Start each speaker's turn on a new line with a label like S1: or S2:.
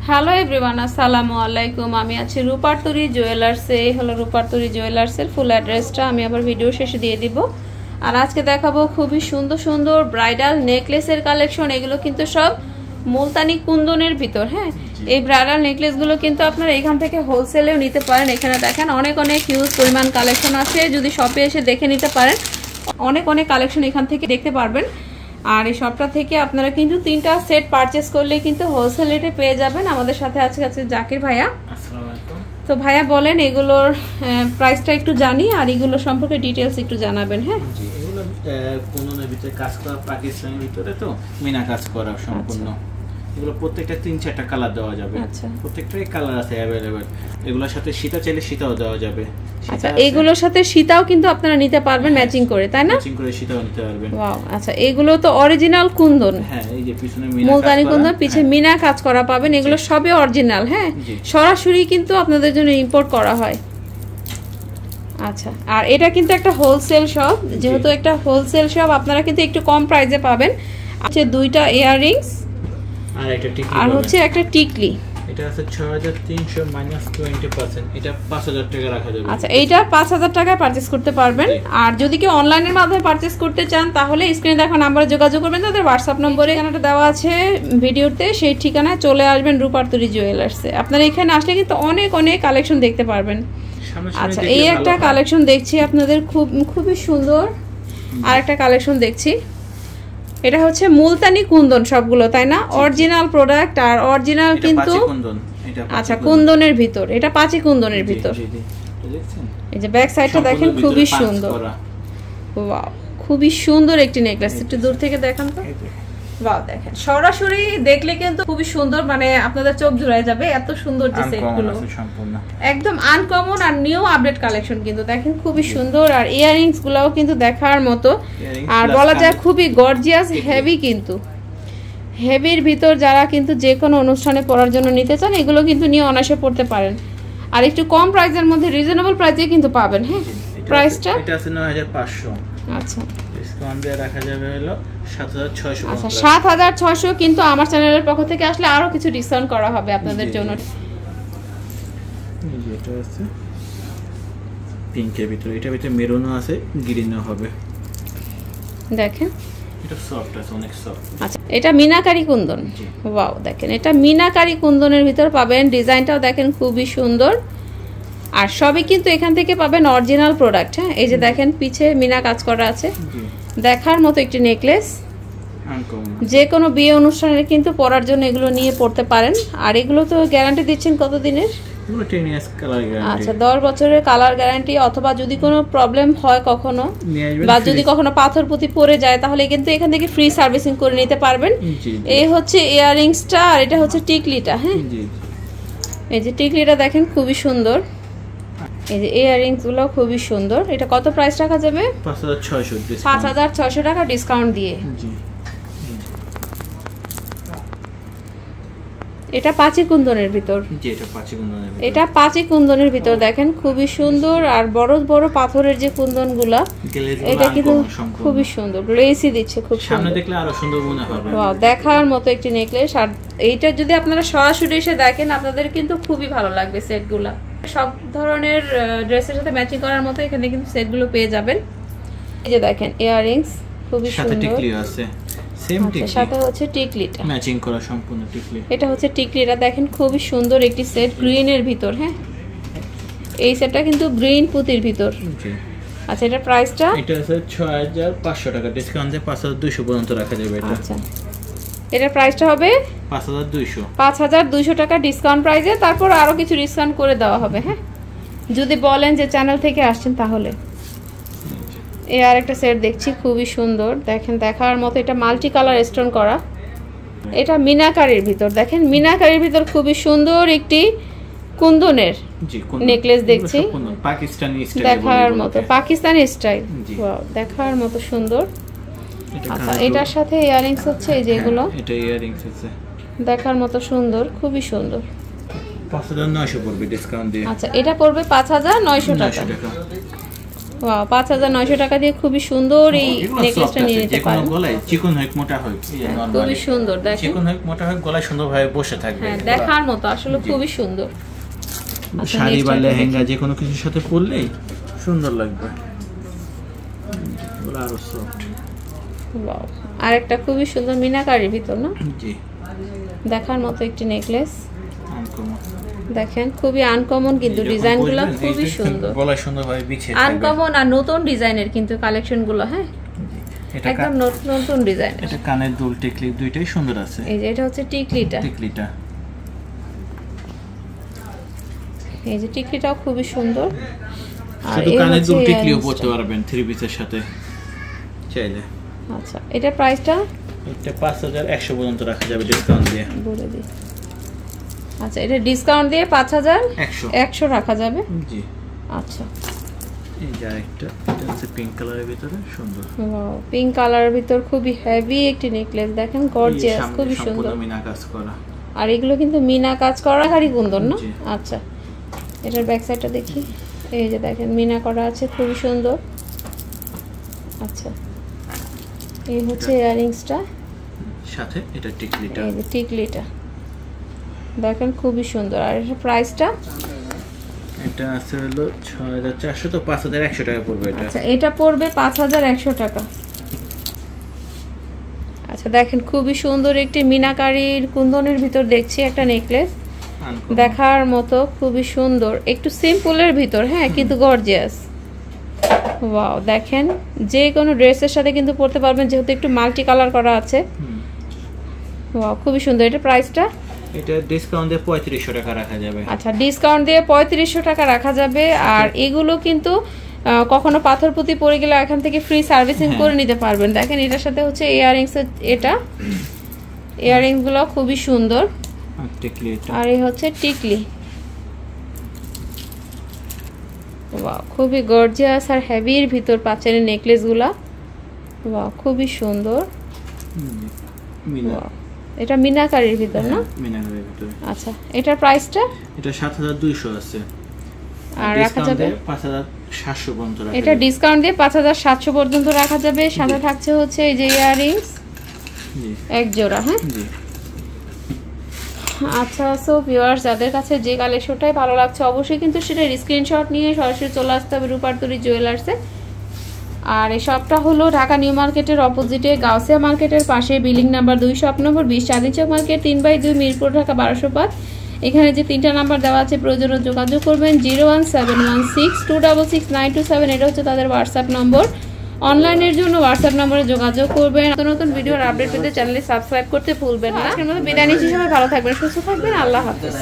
S1: Hello everyone, আসসালামু আলাইকুম। আমি আছি রূপারতুরি জুয়েলার্সে। এই হলো রূপারতুরি জুয়েলার্সের ফুল অ্যাড্রেসটা আমি আবার ভিডিও শেষে দিয়ে দিব। আর আজকে দেখাবো খুবই সুন্দর সুন্দর ব্রাইডাল নেকলেসের কালেকশন। এগুলো কিন্তু সব মুলতানি কুন্দনের ভিতর। হ্যাঁ, এই ব্রাইডাল নেকলেসগুলো কিন্তু আপনারা এখান থেকে হোলসেলেও নিতে পারেন। এখানে দেখেন অনেক অনেক হিউজ পরিমাণ কালেকশন আছে, যদি শপে এসে দেখে নিতে পারেন অনেক অনেক কালেকশন এখান থেকে দেখতে পারবেন। আর এই শপটা থেকে আপনারা কিন্তু 3টা সেট পারচেজ করলে কিন্তু হোলসেল রেটে পেয়ে যাবেন। আমাদের সাথে আছে জাকির ভাইয়া।
S2: আসসালামু আলাইকুম।
S1: তো ভাইয়া বলেন এগুলোর প্রাইসটা একটু জানি আর এগুলো সম্পর্কে ডিটেইলস একটু জানাবেন। হ্যাঁ
S2: জি, এগুলো কোনের ভিতরে কাজ করা, পাকিস্তানের ভিতরে তো মিনা কাজ করা সম্পূর্ণ। এগুলো প্রত্যেকটা 3-4টা কালার দেওয়া যাবে।
S1: আচ্ছা,
S2: প্রত্যেকটাই কালার আছে अवेलेबल। এগুলোর সাথে সীতা চাইলে সীতাও দেওয়া যাবে।
S1: আচ্ছা, এগুলোর সাথে সীতাও কিন্তু আপনারা নিতে পারবেন ম্যাচিং করে, তাই না?
S2: ম্যাচিং করে সীতাও নিতে পারবেন।
S1: ওয়াও, আচ্ছা, এগুলো তো অরিজিনাল কুন্দন।
S2: হ্যাঁ, এই যে পিছনে মিনা
S1: মুলতানি কুন্দন, পিছে মিনা কাজ করা পাবেন। এগুলো সবই অরিজিনাল। হ্যাঁ, সরাসরি কিন্তু আপনাদের জন্য ইম্পোর্ট করা হয়। আচ্ছা, আর এটা কিন্তু একটা হোলসেল শপ। যেহেতু একটা হোলসেল শপ, আপনারা কিন্তু একটু কম প্রাইসে পাবেন। আছে 2টা ইয়াররিংস
S2: আর একটা টিকলি,
S1: আর হচ্ছে একটা টিকলি।
S2: এটা আছে 6300 মাইনাস 20%। এটা 5000 টাকা রাখা যাবে।
S1: আচ্ছা, এইটা 5000 টাকায় পারচেজ করতে পারবেন। আর যদি কেউ অনলাইনের মাধ্যমে পারচেজ করতে চান তাহলে স্ক্রিনে দেখা নাম্বারে যোগাযোগ করবেন। তাদের হোয়াটসঅ্যাপ নম্বরে ঠিকানাটা দেওয়া আছে ভিডিওতে, সেই ঠিকানায় চলে আসবেন রূপারতুরি জুয়েলার্সে। আপনারা এখানে আসলে কিন্তু অনেক অনেক কালেকশন দেখতে পারবেন। আচ্ছা, এই একটা কালেকশন দেখছি আপনাদের খুবই সুন্দর। আর একটা কালেকশন দেখছি, এটা হচ্ছে মুলতানি কুন্দন সবগুলো, তাই না? অরিজিনাল প্রোডাক্ট আর অরিজিনাল কিন্তু। আচ্ছা, কুন্দনের ভিতর, এটা পাঁচি কুন্দনের ভিতর। এই যে ব্যাক সাইডটা দেখেন, খুবই সুন্দর। ওয়াও, খুবই সুন্দর একটি নেকলেস। একটু দূর থেকে দেখান তো। ওয়াও, দেখেন সরাসরি দেখলে কিন্তু খুবই সুন্দর, মানে আপনাদের চোখ জুড়ায় যাবে, এত সুন্দর যে সেটগুলো। একদম আনকমন আর নিউ আপডেট কালেকশন কিন্তু দেখেন, খুবই সুন্দর। আর ইয়াররিংস গুলাও কিন্তু দেখার মতো, আর বলা যায় খুবই গর্জিয়াস, হেভি। কিন্তু হেভির ভিতর যারা কিন্তু যে কোনো অনুষ্ঠানে পরার জন্য নিতে চান, এগুলো কিন্তু নিয়ে অনায়াসে পড়তে পারেন। আর একটু কম প্রাইসের মধ্যে রিজনেবল প্রাইসে কিন্তু পাবেন। হ্যাঁ, প্রাইসটা
S2: এটা আছে 9500।
S1: আচ্ছা,
S2: ডিসকাউন্ট দিয়ে রাখা যাবে হলো 7600।
S1: আচ্ছা, 7600। কিন্তু আমার চ্যানেলের পক্ষ থেকে আসলে আরো কিছু ডিসকাউন্ট করা হবে আপনাদের জন্য।
S2: এটা আছে পিঙ্কের ভিতরে, এটার ভিতরে মেরুনও আছে, গ্রিনও হবে।
S1: দেখেন
S2: এটা সফট আছে, অনেক সফট।
S1: আচ্ছা, এটা মিনাকারি কুন্দন। ওয়াও, দেখেন এটা মিনাকারি কুন্দনের ভিতর পাবেন। ডিজাইনটাও দেখেন খুবই সুন্দর। আর সবই কিন্তু এখান থেকে পাবেন অরিজিনাল প্রোডাক্ট। হ্যাঁ, এই যে দেখেন পিছে মিনা কাজ করা আছে, দেখার মতো একটি নেকলেস। যে কোনো বিয়ে অনুষ্ঠানে কিন্তু পরার জন্য এগুলো নিয়ে পড়তে পারেন। আর এগুলো তো গ্যারান্টি দিচ্ছেন কত দিনের?
S2: 10 ইয়ার্স কালার গ্যারান্টি।
S1: আচ্ছা, 10 বছরের কালার গ্যারান্টি। অথবা যদি কোনো প্রবলেম হয় কখনো, বা যদি কখনো পাথর পুঁতি পড়ে যায়, তাহলে কিন্তু এখান থেকে ফ্রি সার্ভিসিং করে নিতে পারবেন। এই হচ্ছে ইয়াররিংসটা, আর এটা হচ্ছে টিকলিটা। হ্যাঁ, এই যে টিকলিটা দেখেন খুবই সুন্দর। এই যে ইয়াররিংস গুলো খুবই সুন্দর। এটা কত প্রাইস রাখা যাবে? 5600 টাকা ডিসকাউন্ট দিয়ে। এটা পাঁচি কুন্দনের ভিতর। এটা পাঁচি কুন্দনের ভিতর দেখেন খুবই সুন্দর। আর বড় বড় পাথরের যে কুন্দনগুলা, এটা কিন্তু খুবই সুন্দর, গ্লেসি দিচ্ছে, খুব
S2: সামনে দেখলে আরো সুন্দর মনে হবে।
S1: ওয়াও, দেখার মতো একটি নেকলেস। আর এইটা যদি আপনারা সরাসরি এসে দেখেন আপনাদের কিন্তু খুবই ভালো লাগবে। সেটগুলা সব ধরনের ড্রেসের সাথে ম্যাচিং করার মতো এখানে কিন্তু সেটগুলো পেয়ে যাবেন। এই যে দেখেন ইয়াররিংস খুবই সুন্দর,
S2: টিকলি আছে সেম টিকলি,
S1: সাথে হচ্ছে টিকলিটা
S2: ম্যাচিং করা সম্পূর্ণ টিকলি।
S1: এটা হচ্ছে টিকলিটা দেখেন খুবই সুন্দর একটি সেট, গ্রিনের ভিতর। হ্যাঁ, এই সেটটা কিন্তু গ্রিন পুতির ভিতর। আচ্ছা, এটা প্রাইসটা?
S2: এটা আছে 6500 টাকা, ডিসকাউন্ট দিয়ে 5200 পর্যন্ত রাখা যাবে এটা।
S1: আচ্ছা, এটার প্রাইসটা হবে
S2: 5200
S1: টাকা ডিসকাউন্ট প্রাইসে। তারপর আরো কিছু ডিসকাউন্ট করে দেওয়া হবে। হ্যাঁ, যদি বলেন যে চ্যানেল থেকে আসছেন তাহলে। এই আর একটা সেট দেখছি খুবই সুন্দর, দেখেন দেখার মতো। এটা মাল্টি কালার স্টোন করা, এটা মিনাকারির ভিতর। দেখেন মিনাকারির ভিতর খুবই সুন্দর একটি কুন্দনের নেকলেস দেখছি,
S2: পাকিস্তানি স্টাইল
S1: দেখার মতো, পাকিস্তানি স্টাইল। ওয়াও, দেখার মতো সুন্দর। আচ্ছা, এটার সাথে ইয়াররিংস হচ্ছে এই যেগুলো,
S2: এটা ইয়াররিংস আছে
S1: দেখার মতো সুন্দর, খুবই সুন্দর।
S2: 5900 পড়বে ডিসকাউন্ট দিয়ে।
S1: আচ্ছা, এটা পড়বে 5900 টাকা। ওয়াও 5900 টাকা দিয়ে খুবই সুন্দর এই নেকলেসটা নিয়ে নিতে পারেন।
S2: গলায় চিকন হোক মোটা হোক,
S1: খুবই সুন্দর, দেখেন
S2: চিকন হোক মোটা হোক গলায় সুন্দরভাবে বসে থাকবে।
S1: হ্যাঁ, দেখার মতো আসলে খুবই সুন্দর।
S2: শাড়ি বা লেহেঙ্গা যে কোনো কিছুর সাথে পরলেই সুন্দর লাগবে। এগুলো আরো সফট।
S1: ওয়াও, আরেকটা খুবই সুন্দর মিনাকারির ভিতর না?
S2: জি,
S1: দেখার মতো একটি নেকলেস।
S2: আনকমন
S1: দেখেন খুবই আনকমন, কিন্তু ডিজাইনগুলো খুবই সুন্দর,
S2: গলায় সুন্দরভাবে বিছিয়ে থাকবে।
S1: আনকমন আর নতুন ডিজাইনের কিন্তু কালেকশনগুলো। হ্যাঁ,
S2: এটা
S1: একদম নতুন ডিজাইন।
S2: এটা কানের দুল টিকলি দুইটাই সুন্দর আছে।
S1: এই যে এটা হচ্ছে টিকলিটা, এই যে টিকলিটাও খুবই সুন্দর। আর
S2: শুধু কানের দুল টিকলিও পরতে পারবেন থ্রি পিসের সাথে চাইলে।
S1: আচ্ছা, এটা প্রাইসটা
S2: এটা 5100 পর্যন্ত রাখা যাবে ডিসকাউন্ট দিয়ে।
S1: বলে দিই। আচ্ছা, এটা ডিসকাউন্ট দিয়ে 5100 রাখা যাবে।
S2: জি,
S1: আচ্ছা।
S2: এই যে আরেকটা, এটা হচ্ছে পিঙ্ক কালারের ভিতরে সুন্দর।
S1: ওয়াও, পিঙ্ক কালারের ভিতর খুবই হেভি একটি নেকলেস, দেখেন গর্জিয়াস, খুবই সুন্দর।
S2: মিনা কাজ করা,
S1: আর এগুলো কিন্তু মিনা কাজ করা হাড়ি কুন্দন না? আচ্ছা, এটার ব্যাক সাইডটা দেখি। এই যে দেখেন মিনা করা আছে, খুবই সুন্দর। আচ্ছা, এই হচ্ছে ইয়াররিংসটা,
S2: সাথে এটা টিকলিটা।
S1: এই যে টিকলিটা দেখেন খুবই সুন্দর। আর এর প্রাইসটা
S2: এটা আছে হলো 6400, তো 5100 টাকা পড়বে এটা।
S1: আচ্ছা, এটা পড়বে 5100 টাকা। আচ্ছা, দেখেন খুবই সুন্দর একটি মিনাকারির কুন্দনের ভিতর দেখছি একটা নেকলেস, দেখার মতো খুবই সুন্দর, একটু সিম্পলের ভিতর, হ্যাঁ, কিন্তু গর্জিয়াস। ওয়াও, দেখেন যে কোনো ড্রেসের সাথে কিন্তু পরতে পারবেন, যেহেতু একটু মাল্টি কালার করা আছে। ওয়াও, খুবই সুন্দর। এটা প্রাইসটা
S2: এটা ডিসকাউন্ট দিয়ে 3500 টাকা রাখা যাবে।
S1: আচ্ছা, ডিসকাউন্ট দিয়ে 3500 টাকা রাখা যাবে। আর এগুলো কিন্তু কখনো পাথর পুঁতি পড়ে গেলে এখান থেকে ফ্রি সার্ভিসিং করে নিতে পারবেন। দেখেন এটার সাথে হচ্ছে ইয়াররিংস, এটা ইয়াররিংস গুলো খুবই সুন্দর। আর এই হচ্ছে টিকলি। ওয়াও, খুবই গর্জিয়াস আর হেভির ভিতর পাচ্ছেন নেকলেস গুলা। ওয়াও, খুবই সুন্দর। এটা মিনাকারির ভিতর না?
S2: মিনাকারির ভিতর।
S1: আচ্ছা, এটার প্রাইসটা?
S2: এটা 7200 আছে,
S1: আর রাখা যাবে
S2: 5700 পর্যন্ত রাখা যাবে।
S1: এটা ডিসকাউন্ট দিয়ে 5700 পর্যন্ত রাখা যাবে। সাথে থাকছে হচ্ছে এই যে ইয়াররিংস,
S2: জি, এক
S1: জোড়া। হ্যাঁ,
S2: জি।
S1: আচ্ছা, সো ভিউয়ার্স, যাদের কাছে যে কালেকশনটাই ভালো লাগছে অবশ্যই কিন্তু সেটার স্ক্রিনশট নিয়ে সরাসরি চলে আসতে হবে রূপারতুরি জুয়েলার্সে। আর এই শপটা হলো ঢাকা নিউ মার্কেটের অপোজিটে গাউসিয়া মার্কেটের পাশে, বিল্ডিং নাম্বার 2 শপ নম্বর 20, চাঁদনী চক মার্কেট 3/2, মিরপুর, ঢাকা 1205। এখানে যে 3টা নাম্বার দেওয়া আছে প্রয়োজনে যোগাযোগ করবেন। 01716269227, এটা হচ্ছে তাদের হোয়াটসঅ্যাপ নম্বর। অনলাইনের জন্য হোয়াটসঅ্যাপ নম্বরে যোগাযোগ করবেন। নতুন ভিডিওর আপডেট পেতে চ্যানেলে সাবস্ক্রাইব করতে ভুলবেন না। আজকের মতো বিদায় নিচ্ছি, সবাই ভালো থাকবেন, সুস্থ থাকবেন, আল্লাহ হাফেজ।